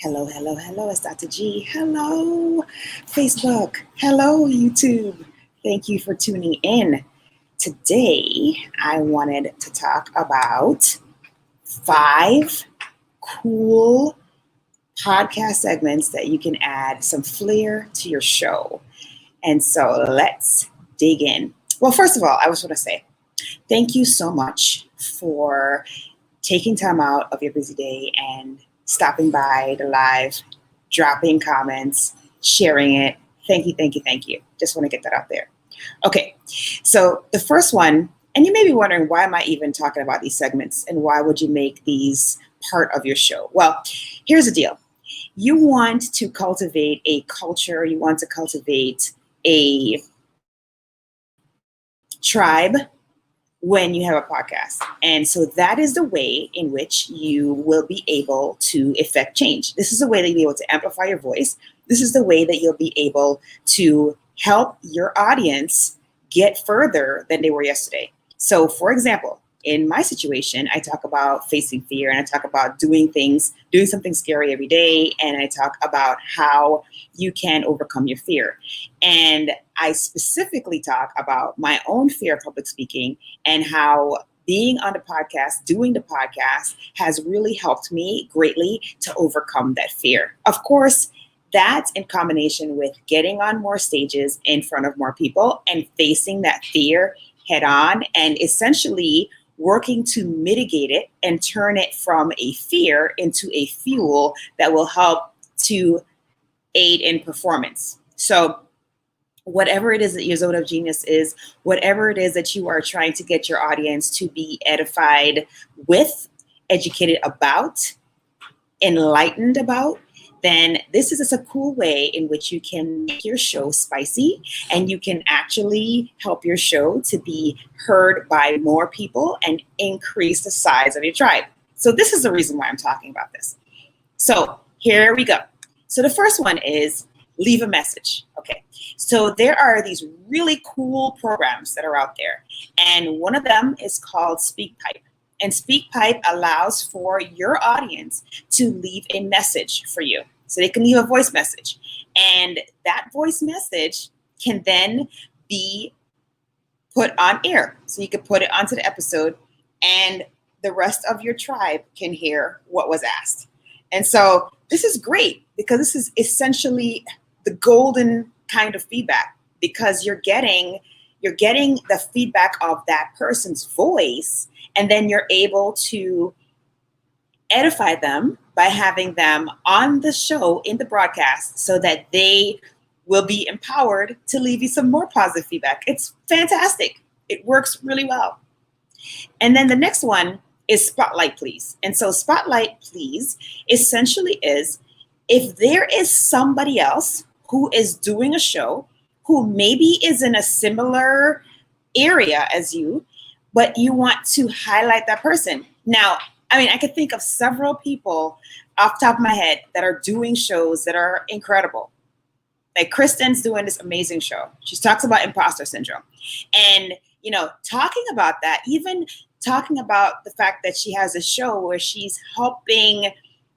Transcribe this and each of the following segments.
Hello, hello, hello. It's Dr. G. Hello, Facebook. Hello, YouTube. Thank you for tuning in. Today, I wanted to talk about 5 cool podcast segments that you can add some flair to your show. And so let's dig in. Well, first of all, I just want to say thank you so much for taking time out of your busy day and stopping by the live, dropping comments, sharing it. Thank you, thank you, thank you. Just want to get that out there. Okay, so the first one, and you may be wondering, why am I even talking about these segments and why would you make these part of your show? Well, here's the deal. You want to cultivate a culture, you want to cultivate a tribe when you have a podcast. And so that is the way in which you will be able to effect change. This is the way that you'll be able to amplify your voice. This is the way that you'll be able to help your audience get further than they were yesterday. So for example, in my situation, I talk about facing fear and I talk about doing something scary every day. And I talk about how you can overcome your fear. And I specifically talk about my own fear of public speaking and how being on the podcast, doing the podcast has really helped me greatly to overcome that fear. Of course, that's in combination with getting on more stages in front of more people and facing that fear head on and essentially working to mitigate it and turn it from a fear into a fuel that will help to aid in performance. So whatever it is that your zone of genius is, whatever it is that you are trying to get your audience to be edified with, educated about, enlightened about, then this is just a cool way in which you can make your show spicy and you can actually help your show to be heard by more people and increase the size of your tribe. So this is the reason why I'm talking about this. So here we go. So the first one is leave a message. Okay. So there are these really cool programs that are out there. And one of them is called SpeakPipe. And SpeakPipe allows for your audience to leave a message for you. So they can leave a voice message. And that voice message can then be put on air. So you can put it onto the episode and the rest of your tribe can hear what was asked. And so this is great because this is essentially the golden kind of feedback because you're getting the feedback of that person's voice, and then you're able to edify them by having them on the show in the broadcast so that they will be empowered to leave you some more positive feedback. It's fantastic. It works really well. And then the next one is Spotlight Please. And so Spotlight Please essentially is if there is somebody else who is doing a show who maybe is in a similar area as you, but you want to highlight that person. Now, I mean, I could think of several people off the top of my head that are doing shows that are incredible. Like Kristen's doing this amazing show. She talks about imposter syndrome. And, talking about that, even talking about the fact that she has a show where she's helping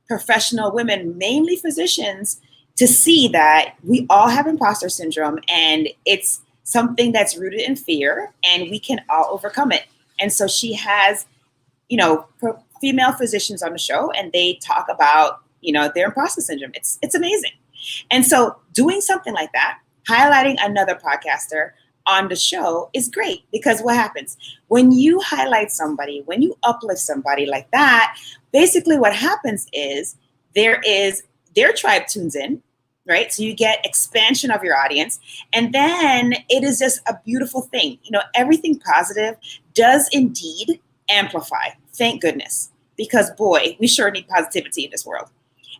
professional women, mainly physicians, to see that we all have imposter syndrome and it's something that's rooted in fear and we can all overcome it. And so she has, female physicians on the show and they talk about, their imposter syndrome. It's amazing. And so doing something like that, highlighting another podcaster on the show is great because what happens when you highlight somebody, when you uplift somebody like that, basically what happens is their tribe tunes in, right? So you get expansion of your audience. And then it is just a beautiful thing. Everything positive does indeed amplify. Thank goodness. Because boy, we sure need positivity in this world.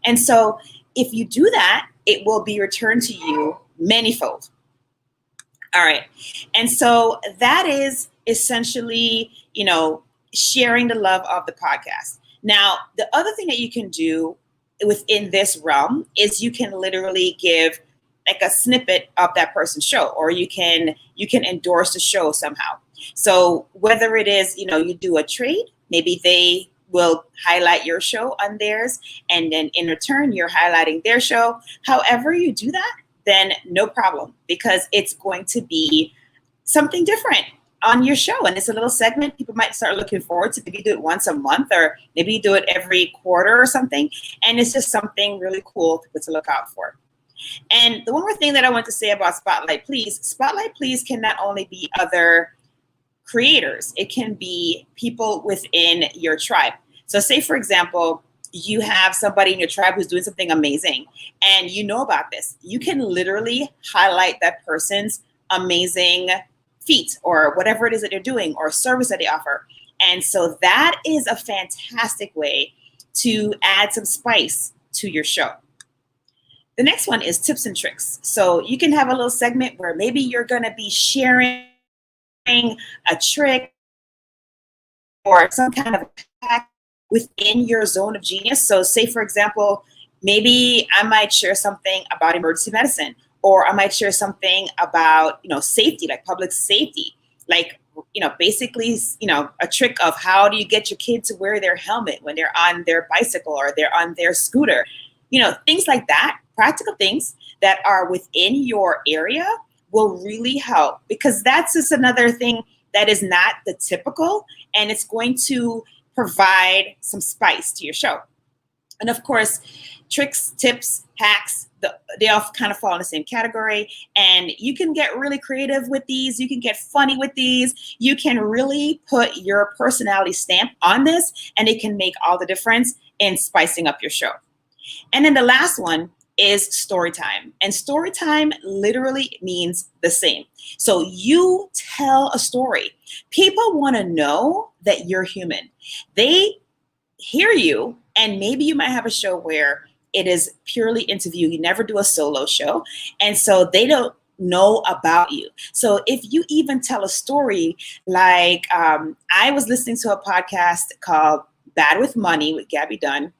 And so if you do that, it will be returned to you manyfold. All right. And so that is essentially, sharing the love of the podcast. Now, the other thing that you can do within this realm is you can literally give like a snippet of that person's show, or you can endorse the show somehow. So whether it is, you do a trade, maybe they will highlight your show on theirs, and then in return, you're highlighting their show. However you do that, then no problem, because it's going to be something different on your show. And it's a little segment people might start looking forward to. Maybe you do it once a month, or maybe you do it every quarter or something. And it's just something really cool to look out for. And the one more thing that I want to say about Spotlight Please can not only be other creators, it can be people within your tribe. So say, for example, you have somebody in your tribe who's doing something amazing and you know about this. You can literally highlight that person's amazing feat or whatever it is that they're doing or service that they offer. And so that is a fantastic way to add some spice to your show. The next one is tips and tricks. So you can have a little segment where maybe you're going to be sharing a trick or some kind of hack within your zone of genius. So say, for example, maybe I might share something about emergency medicine, or I might share something about, safety, like public safety, like, basically, a trick of how do you get your kid to wear their helmet when they're on their bicycle or they're on their scooter, things like that, practical things that are within your area will really help, because that's just another thing that is not the typical, and it's going to provide some spice to your show. And of course, tricks, tips, hacks, they all kind of fall in the same category. And you can get really creative with these. You can get funny with these. You can really put your personality stamp on this, and it can make all the difference in spicing up your show. And then the last one is Storytime. And Storytime literally means the same. So you tell a story. People want to know that you're human. They hear you, and maybe you might have a show where it is purely interview. You never do a solo show. And so they don't know about you. So if you even tell a story, like I was listening to a podcast called Bad with Money with Gabby Dunn.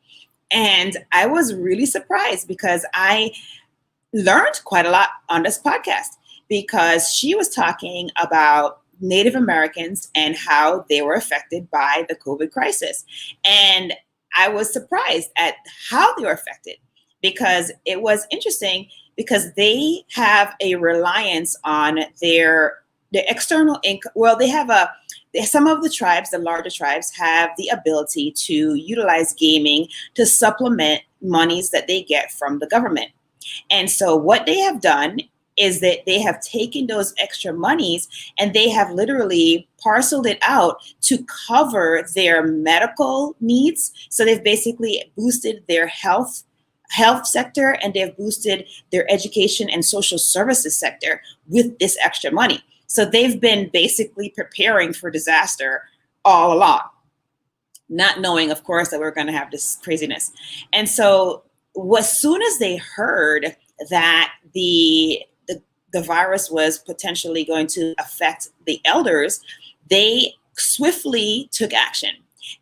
And I was really surprised because I learned quite a lot on this podcast, because she was talking about Native Americans and how they were affected by the COVID crisis. And I was surprised at how they were affected, because it was interesting, because they have a reliance on their external income. Well, some of the tribes, the larger tribes, have the ability to utilize gaming to supplement monies that they get from the government. And so what they have done is that they have taken those extra monies and they have literally parceled it out to cover their medical needs. So they've basically boosted their health sector, and they've boosted their education and social services sector with this extra money. So they've been basically preparing for disaster all along, not knowing, of course, that we're going to have this craziness. And so as soon as they heard that the virus was potentially going to affect the elders, they swiftly took action.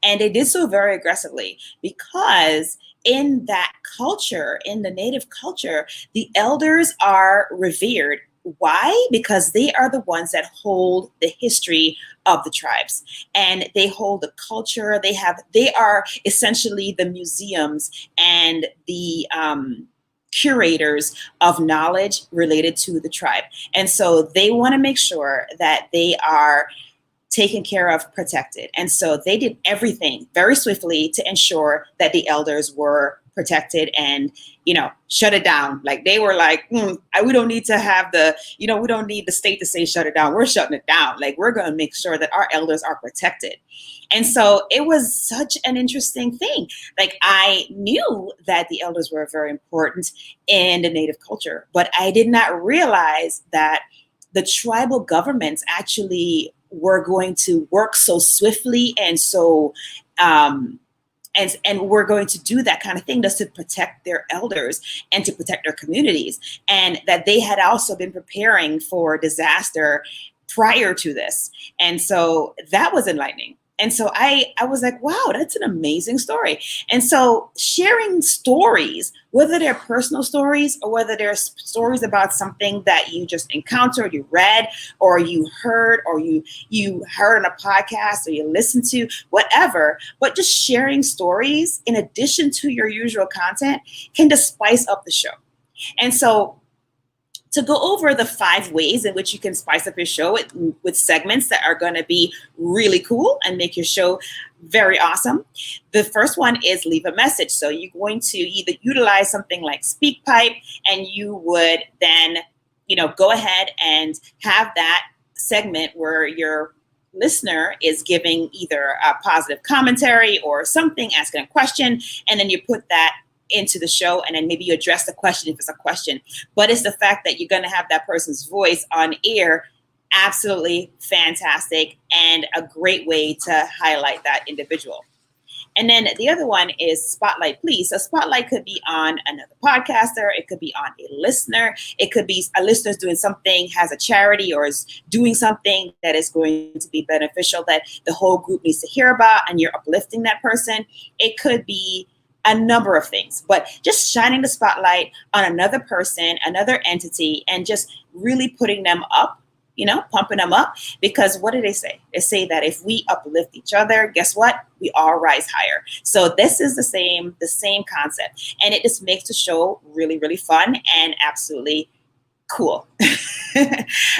And they did so very aggressively, because in that culture, in the Native culture, the elders are revered. Why? Because they are the ones that hold the history of the tribes, and they hold the culture. They are essentially the museums and the curators of knowledge related to the tribe. And so they want to make sure that they are taken care of, protected. And so they did everything very swiftly to ensure that the elders were protected and, shut it down. Like they were like, we don't need to have we don't need the state to say shut it down. We're shutting it down. Like we're going to make sure that our elders are protected. And so it was such an interesting thing. Like I knew that the elders were very important in the Native culture, but I did not realize that the tribal governments actually were going to work so swiftly and so and we're going to do that kind of thing just to protect their elders and to protect their communities, and that they had also been preparing for disaster prior to this. And so that was enlightening. And so I was like, wow, that's an amazing story. And so sharing stories, whether they're personal stories or whether they're stories about something that you just encountered, you read, or you heard, or you heard on a podcast, or you listened to, whatever, but just sharing stories in addition to your usual content can just spice up the show. And so to go over the 5 ways in which you can spice up your show with segments that are going to be really cool and make your show very awesome. The first one is leave a message. So you're going to either utilize something like SpeakPipe, and you would then, go ahead and have that segment where your listener is giving either a positive commentary or something, asking a question, and then you put that into the show, and then maybe you address the question if it's a question. But it's the fact that you're going to have that person's voice on air. Absolutely fantastic, and a great way to highlight that individual. And then the other one is Spotlight Please. So Spotlight could be on another podcaster. It could be on a listener. It could be a listener's doing something, has a charity, or is doing something that is going to be beneficial that the whole group needs to hear about, and you're uplifting that person. It could be a number of things, but just shining the spotlight on another person, another entity, and just really putting them up, pumping them up. Because what do they say? They say that if we uplift each other, guess what? We all rise higher. So this is the same concept, and it just makes the show really, really fun and absolutely cool.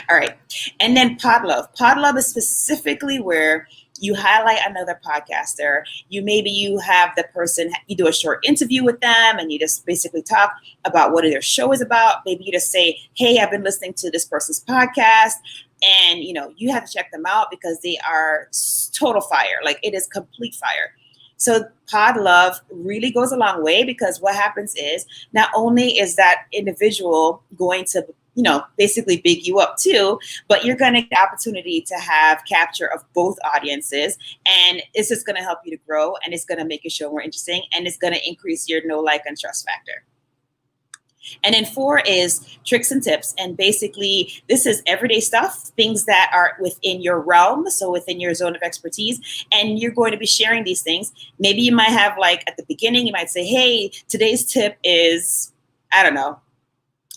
All right. And then Pod Love. Pod Love is specifically where you highlight another podcaster. You have the person, you do a short interview with them, and you just basically talk about what their show is about. Maybe you just say, hey, I've been listening to this person's podcast, and you have to check them out because they are total fire. Like, it is complete fire. So Pod Love really goes a long way, because what happens is not only is that individual going to basically big you up too, but you're going to get the opportunity to have capture of both audiences, and it's just going to help you to grow, and it's going to make your show more interesting, and it's going to increase your know, like, and trust factor. And then 4 is tricks and tips. And basically, this is everyday stuff, things that are within your realm, so within your zone of expertise, and you're going to be sharing these things. Maybe you might have, like, at the beginning, you might say, hey, today's tip is, I don't know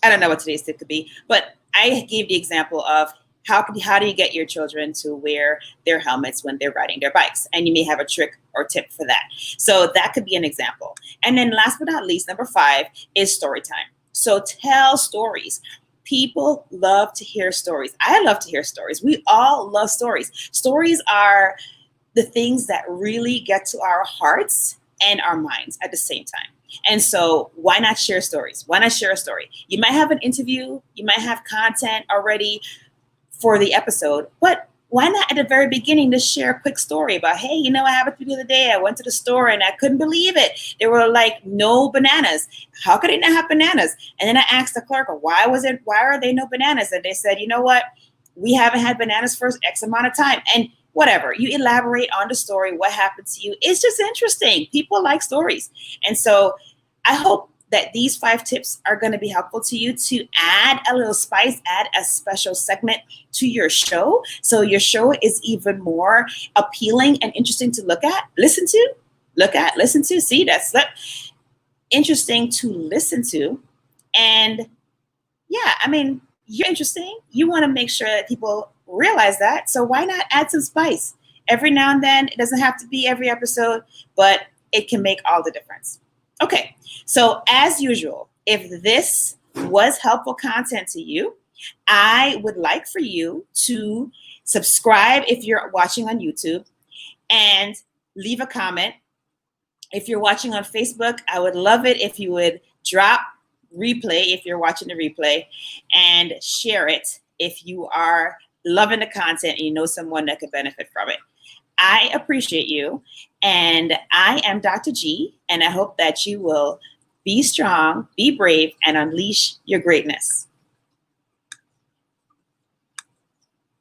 what today's tip could be, but I gave the example of how do you get your children to wear their helmets when they're riding their bikes? And you may have a trick or tip for that. So that could be an example. And then last but not least, number 5 is story time. So tell stories. People love to hear stories. I love to hear stories. We all love stories. Stories are the things that really get to our hearts and our minds at the same time. And so why not share stories? Why not share a story? You might have an interview, you might have content already for the episode, but why not at the very beginning just share a quick story about, hey, what happened to me the other day? I went to the store and I couldn't believe it. There were like no bananas. How could it not have bananas? And then I asked the clerk, why are there no bananas? And they said, you know what? We haven't had bananas for X amount of time. And whatever, you elaborate on the story, what happened to you. It's just interesting. People like stories. And so I hope that these 5 tips are going to be helpful to you to add a little spice, add a special segment to your show. So your show is even more appealing and interesting to listen to. See, that's interesting to listen to. And yeah, I mean, you're interesting. You want to make sure that people realize that. So why not add some spice? Every now and then, it doesn't have to be every episode, but it can make all the difference. Okay, so as usual, if this was helpful content to you, I would like for you to subscribe if you're watching on YouTube, and leave a comment. If you're watching on Facebook, I would love it if you would drop replay if you're watching the replay, and share it if you are loving the content and you know someone that could benefit from it. I appreciate you, and I am Dr. G, and I hope that you will be strong, be brave, and unleash your greatness.